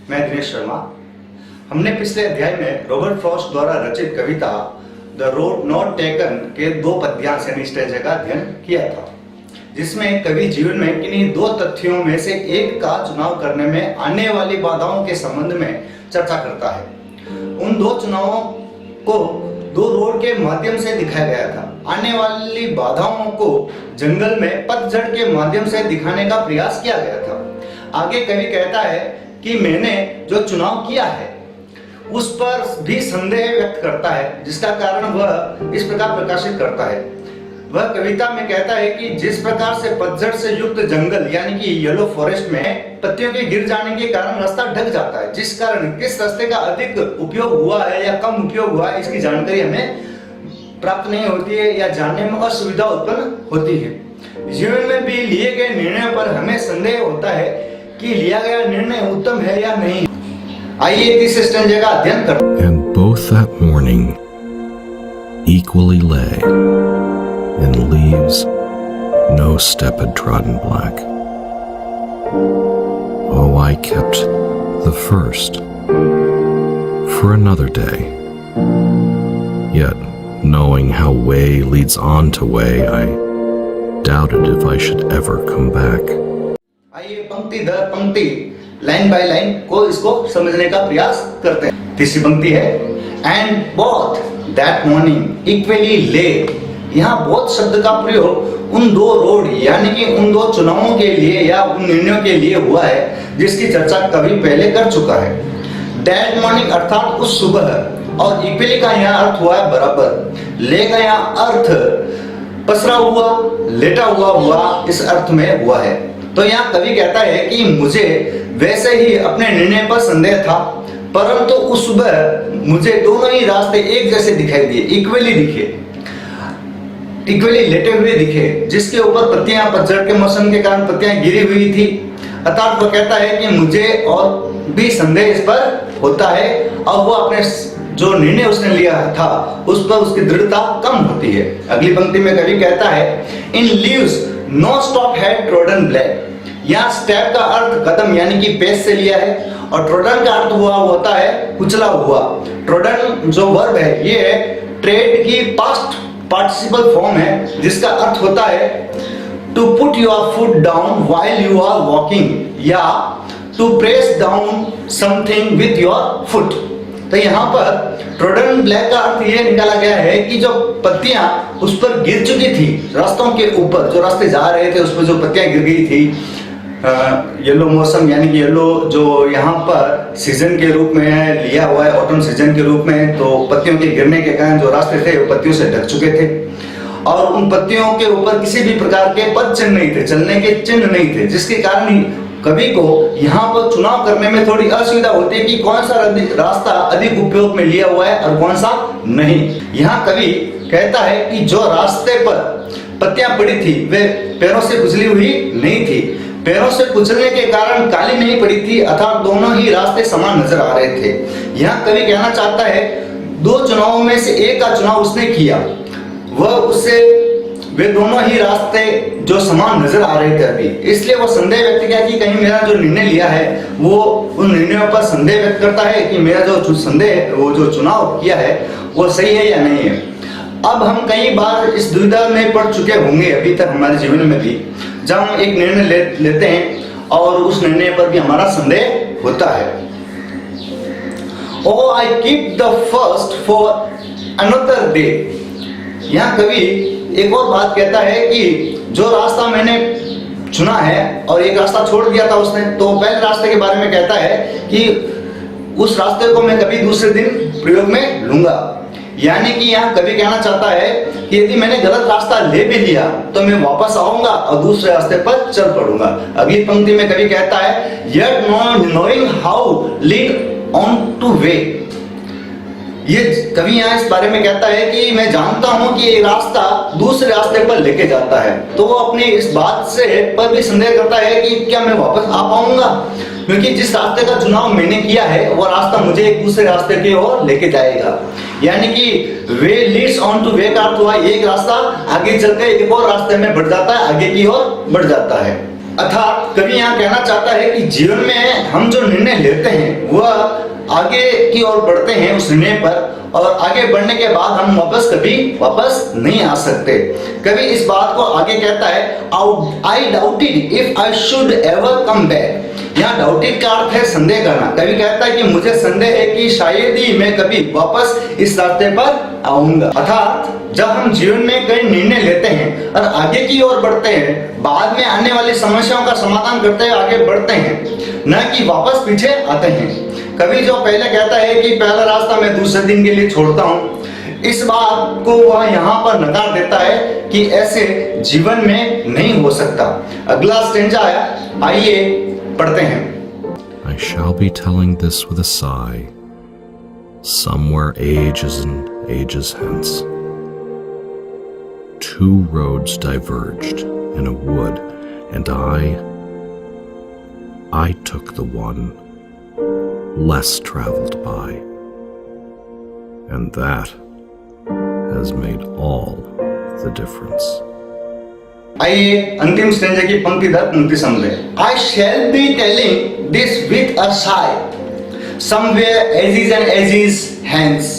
मैं दिनेश शर्मा। हमने पिछले अध्याय में रॉबर्ट फ्रॉस्ट द्वारा रचित कविता द रोड नॉट टेकन के दो पद्यांश यानी स्टैंजा का अध्ययन किया था, जिसमें कवि जीवन में किन्हीं दो तथ्यों में से एक का चुनाव करने में आने वाली बाधाओं के संबंध में चर्चा करता है। उन दो चुनावों को दो रोड के माध्यम से दिखाया गया था। आने वाली बाधाओं को जंगल में पतझड़ के माध्यम से दिखाने का प्रयास किया गया था। आगे कवि कहता है कि मैंने जो चुनाव किया है उस पर भी संदेह व्यक्त करता है, जिसका कारण वह इस प्रकार प्रकाशित करता है। वह कविता में कहता है कि जिस प्रकार से पतझड़ से युक्त जंगल यानी कि येलो फॉरेस्ट में पत्तियों के गिर जाने के कारण रास्ता ढक जाता है, जिस कारण किस रास्ते का अधिक उपयोग हुआ है या कम उपयोग हुआ है इसकी जानकारी हमें प्राप्त नहीं होती है या जानने में असुविधा उत्पन्न होती है। जीवन में भी लिए गए निर्णय पर हमें संदेह होता है कि लिया गया निर्णय उत्तम है या नहीं। आइए तीसरे स्टैंजा का अध्ययन करते हैं। And both that morning equally lay in leaves no step had trodden black. Oh, I kept the first for another day. Yet, knowing how way leads on to way, I doubted if I should ever come back. आइए पंक्ति दर पंक्ति line by line को इसको समझने का प्रयास करते हैं। तीसरी पंक्ति है and both that morning equally ले। यहाँ बोथ शब्द का प्रयोग उन दो रोड यानी कि उन दो चुनावों के लिए या उन निर्णयों के लिए हुआ है जिसकी चर्चा कभी पहले कर चुका है। दैट मॉर्निंग अर्थात उस सुबह और इक्वली का यहाँ अर्थ हुआ है बराबर। ले का यहाँ अर्थ पसरा हुआ लेटा हुआ इस अर्थ में हुआ है। तो यहाँ कवि कहता है कि मुझे वैसे ही अपने निर्णय पर संदेह था, परंतु उस सुबह मुझे दोनों ही रास्ते एक जैसे दिखाई दिए, इक्वली लेटे हुए दिखे, जिसके ऊपर पत्तियां पतझड़ के मौसम के कारण पत्तियां गिरी हुई थी। अर्थात वो कहता है कि मुझे और भी संदेह इस पर होता है और वो अपने जो निर्णय उसने लिया था उस पर उसकी दृढ़ता कम होती है। अगली पंक्ति में कवि कहता है in leaves no stop had trodden black. यहाँ स्टेप का अर्थ कदम यानी कि पेस से लिया है और ट्रोडन का अर्थ हुआ होता है कुचला हुआ। ट्रोडन जो वर्ब है ये ट्रेड की पास्ट पार्टिसिपल फॉर्म है, जिसका अर्थ होता है to put your foot down while you are walking या to press down something with your foot. तो यहाँ पर ट्रोडन ब्लैक का अर्थ ये निकाला गया है कि जो पत्तियां उस पर गिर चुकी थी रास्तों के ऊपर, जो रास्ते जा रहे थे उस पर जो पत्तियां गिर गई थी, येलो मौसम यानी कि येलो जो यहाँ पर सीजन के रूप में लिया हुआ है, ऑटम सीजन के रूप में, तो पत्तियों के गिरने के कारण जो रास्ते थे वो पत्तियों से ढक चुके थे और उन पत्तियों के ऊपर किसी भी प्रकार के पद चिन्ह नहीं थे, चलने के चिन्ह नहीं थे, जिसके कारण कवि को यहाँ पर चुनाव करने में थोड़ी असुविधा होती है कि कौन सा रास्ता अधिक उपयोग में लिया हुआ है और कौन सा नहीं। यहाँ कवि कहता है कि जो रास्ते पर पत्तियां पड़ी थी वे पैरों से कुचली हुई नहीं थी, पैरों से कुचलने के कारण काली नहीं पड़ी थी, अर्थात दोनों ही रास्ते समान नजर आ रहे थे। यहाँ कवि कहना चाहता है दो चुनावों में से एक का चुनाव उसने किया, वह उससे वे दोनों ही रास्ते जो समान नजर आ रहे थे अभी, इसलिए वो संदेह व्यक्त किया कि कहीं मेरा जो निर्णय लिया है वो उन निर्णयों पर संदेह व्यक्त करता है कि मेरा जो संदेह वो जो चुनाव किया है वो सही है या नहीं है। अब हम कई बार इस दुविधा में पड़ चुके होंगे अभी तक हमारे जीवन में भी, जब हम एक निर्णय लेते हैं और उस निर्णय पर भी हमारा संदेह होता है। Oh, I keep the first for another day। यहाँ कवि एक और बात कहता है कि जो रास्ता मैंने चुना है और एक रास्ता छोड़ दिया था उसने, तो पहले रास्ते के बारे में कहता है कि उस रास्ते को मैं कभी दूसरे दिन प्रयोग में लूंगा। यानी कि यहाँ कवि कहना चाहता है कि यदि मैंने गलत रास्ता ले भी लिया तो मैं वापस आऊंगा और दूसरे रास्ते पर चल पड़ूंगा। अगली पंक्ति में कवि कहता है yet knowing how lead on to way। ये कवि यहाँ इस बारे में कहता है कि मैं जानता हूं कि ये रास्ता दूसरे रास्ते पर लेके जाता है, तो वो अपनी इस बात से पर भी संदेह करता है कि क्या मैं वापस आ पाऊंगा, क्योंकि जिस रास्ते का चुनाव मैंने किया है वो रास्ता मुझे एक दूसरे रास्ते की ओर लेके जाएगा। यानी कि वे लीड्स ऑन टू वे का अर्थ हुआ एक रास्ता आगे चलकर एक और रास्ते में बढ़ जाता है, आगे की ओर बढ़ जाता है। अर्थात कवि यहाँ कहना चाहता है कि जीवन में हम जो निर्णय लेते हैं वह आगे की ओर बढ़ते हैं उस निर्णय पर, और आगे बढ़ने के बाद हम कभी वापस नहीं आ सकते। कवि इस बात को आगे कहता है, आई doubted if I should ever come back. यहाँ डाउटेड का अर्थ है संदेह करना। कवि कहता है कि मुझे संदेह है कि शायद ही मैं कभी वापस इस रास्ते पर आऊंगा। अर्थात जब हम जीवन में कई निर्णय लेते हैं और आगे की ओर बढ़ते हैं, बाद में आने वाली समस्याओं का समाधान करते हुए आगे बढ़ते हैं, न कि वापस पीछे आते हैं। कवि जो पहले कहता है कि पहला रास्ता मैं दूसरे दिन के लिए छोड़ता हूँ, इस बात को वह यहाँ पर नकार देता है कि ऐसे जीवन में नहीं हो सकता। अगला स्टेंजा आया, आइए पढ़ते हैं। I shall be telling this with a sigh, somewhere ages and ages hence. Two roads diverged in a wood, and I took the one less traveled by, and that has made all the difference. आइए अंतिम stanza की पंक्ति दर पंक्ति समझे। I shall be telling this with a sigh, somewhere ages and ages hence।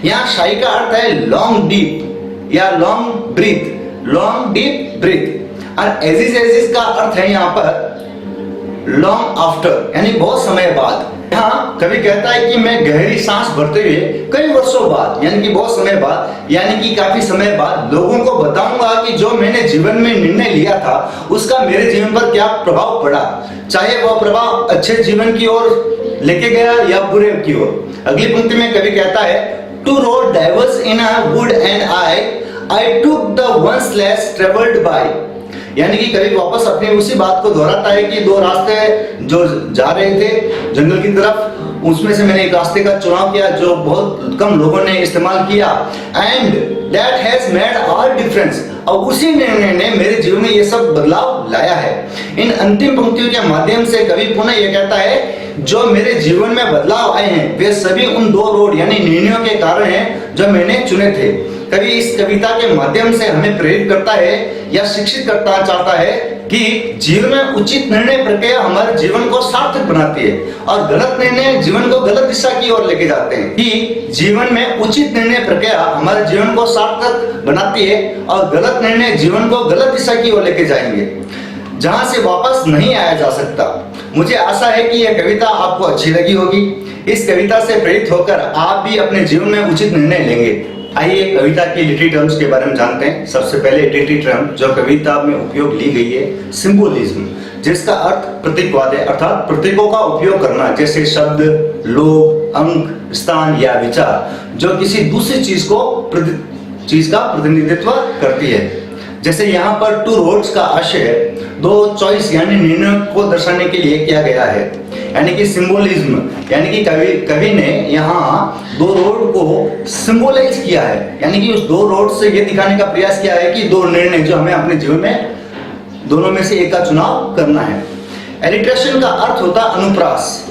यहाँ शाई का अर्थ है लॉन्ग डीप या long breath, long deep breath, और एजिज एजिज का अर्थ है यहाँ पर लॉन्ग आफ्टर, यानी बहुत समय बाद। यहाँ कवि कहता है कि मैं गहरी सांस भरते हुए कई वर्षों बाद, यानी कि बहुत समय बाद, यानी कि काफी समय बाद लोगों को बताऊंगा कि जो मैंने जीवन में निर्णय लिया था उसका मेरे जीवन पर क्या प्रभाव पड़ा, चाहे वह प्रभाव अच्छे जीवन की ओर लेके गया या बुरे की ओर। अगली पंक्ति में कवि कहता है, two road diverged in a wood and I took the ones less travelled by. यानी कि कवि वापस अपनी उसी बात को दोहराता है कि दो रास्ते जो जा रहे थे जंगल की तरफ, उसमें से मैंने एक रास्ते का चुनाव किया जो बहुत कम लोगों ने इस्तेमाल किया, and that has made all difference. और उसी निर्णय ने मेरे जीवन में ये सब बदलाव लाया है। इन अंतिम पंक्तियों के माध्यम से कवि पुनः ये कहता है, जो मेरे जीवन में बदलाव आए हैं वे सभी उन दो रोड यानी निर्णयों के कारण हैं जो मैंने चुने थे। कवि इस कविता के माध्यम से हमें प्रेरित करता है या शिक्षित करना चाहता है कि जीवन में उचित निर्णय प्रक्रिया हमारे जीवन को सार्थक बनाती है, और गलत निर्णय जीवन को गलत दिशा की ओर लेके जाते हैं। कि जीवन में उचित निर्णय प्रक्रिया हमारे जीवन को सार्थक बनाती है और गलत निर्णय जीवन को गलत दिशा की ओर लेके जाएंगे, जहां से वापस नहीं आया जा सकता। मुझे आशा है कि यह कविता आपको अच्छी लगी होगी। इस कविता से प्रेरित होकर आप भी अपने जीवन में उचित निर्णय लेंगे। आइए कविता की लिटरेरी टर्म्स के बारे में जानते हैं। सबसे पहले लिटरेरी टर्म जो कविता में उपयोग ली गई है, सिंबोलिज्म, जिसका अर्थ प्रतीकवाद है, अर्थात प्रतीकों का उपयोग करना, जैसे शब्द, लोग, अंक, स्थान या विचार, जो किसी दूसरी चीज का प्रतिनिधित्व करती है। जैसे यहाँ पर टू रोड्स का आशय दो चॉइस यानी निर्णय को दर्शाने के लिए किया गया है, यानी कि सिंबोलिज्म, यानी कि कवि ने यहाँ दो रोड को सिंबोलाइज किया है, यानी कि उस दो रोड से ये दिखाने का प्रयास किया है कि दो निर्णय जो हमें अपने जीवन में दोनों में से एक का चुनाव करना है। एलिट्रेशन का अर्थ होता है अनुप्रास।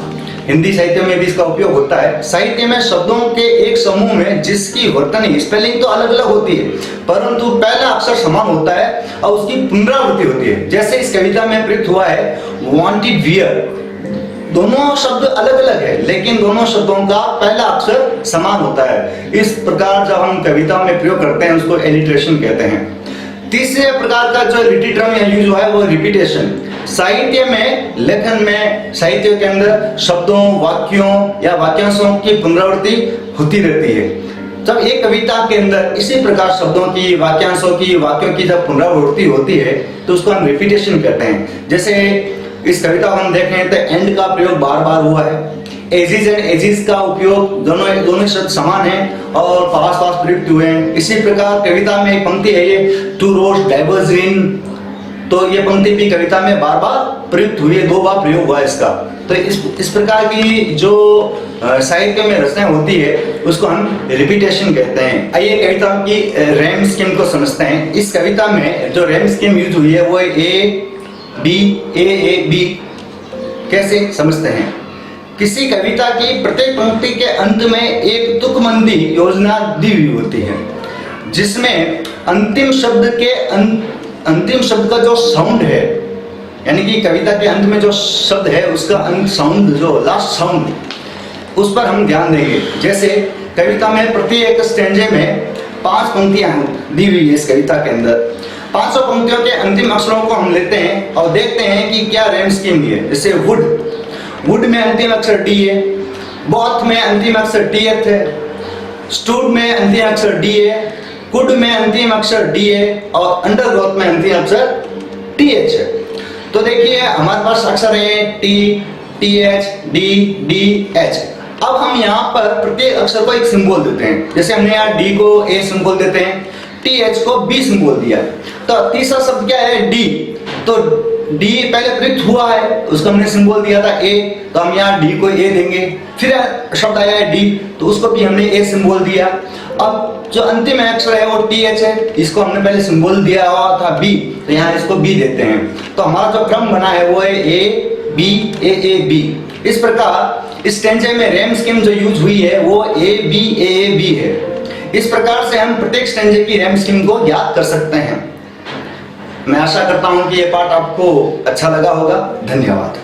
हिंदी साहित्य में भी इसका उपयोग होता है। साहित्य में शब्दों के एक समूह में जिसकी वर्तनी स्पेलिंग तो अलग अलग होती है, परंतु पहला अक्षर समान होता है और उसकी पुनरावृत्ति होती है। जैसे इस कविता में प्रयुक्त हुआ है वांटेड वियर, दोनों शब्द अलग अलग है लेकिन दोनों शब्दों का पहला अक्षर समान होता है। इस प्रकार जब हम कविता में प्रयोग करते हैं उसको एलिट्रेशन कहते हैं। तीसरे प्रकार का जो लिटरेरी टर्म यहाँ यूज हुआ है वो रिपीटेशन। साहित्य में, लेखन में, साहित्य के अंदर शब्दों, वाक्यों या वाक्यांशों की पुनरावृत्ति होती रहती है। जब एक कविता के अंदर इसी प्रकार शब्दों की, वाक्यांशों की, वाक्यों की जब पुनरावृत्ति होती है तो उसको हम रिपीटेशन कहते हैं। जैसे इस कविता को हम देखें तो एंड का प्रयोग बार बार हुआ है, एजिज एंड एजिज का उपयोग दोनों शब्द समान है और पास पास प्रयुक्त हुए हैं। इसी प्रकार कविता में एक पंक्ति है ये टू रोड्स डाइवर्ज इन, तो ये पंक्ति भी कविता में बार बार प्रयुक्त हुई है, 2 बार प्रयोग हुआ है इसका। तो इस प्रकार की जो साहित्य में रचनाएं होती है उसको हम रिपीटेशन कहते हैं। आइए कविता की रैम स्कीम को समझते हैं। इस कविता में जो रैम स्कीम यूज हुई है वो ए बी ए बी। कैसे समझते हैं? किसी कविता की प्रत्येक पंक्ति के अंत में एक तुकबंदी योजना दी हुई होती है जिसमें अंतिम शब्द का जो साउंड है यानी कि कविता के अंत में जो शब्द है उसका अंत साउंड, जो लास्ट साउंड, उस पर हम ध्यान देंगे। जैसे कविता में प्रत्येक स्टैंजे में 5 पंक्तियां दी हुई है। इस कविता के अंदर 500 पंक्तियों के अंतिम अक्षरों को हम लेते हैं और देखते हैं कि क्या रैम स्कीम है। जैसे वुड में अंतिम अक्षर डी है, बॉथ में अंतिम अक्षर टी एथ है, स्टूड में अंतिम अक्षर डी है, कुड में अंतिम अक्षर डी है और अंडरग्रोथ में अंतिम अक्षर टी एच है। तो देखिए हमारे पास अक्षर है T, T H, D, D H. अब हम यहाँ पर प्रत्येक अक्षर को एक सिंबल देते हैं। जैसे हमने यहाँ डी को ए सिंबल देते हैं, टी एच को बी सिंबल दिया। तो तीसरा शब्द क्या है, डी। तो डी पहले प्रयुक्त हुआ है, उसको हमने सिंबल दिया था ए, तो हम यहाँ डी को ए देंगे। फिर शब्द आया है डी, तो उसको भी हमने ए सिंबल दिया। अब जो अंतिम अक्षर है वो टी एच है, इसको हमने पहले सिंबल दिया हुआ था बी, तो यहाँ इसको बी देते हैं। तो हमारा जो क्रम बना है वो है ए बी ए बी। इस प्रकार इस स्टैंजे में रैम स्कीम जो यूज हुई है वो ए बी है। इस प्रकार से हम प्रत्येक स्टैंजे की रैम स्कीम को याद कर सकते हैं। मैं आशा करता हूं कि ये पाठ आपको अच्छा लगा होगा। धन्यवाद।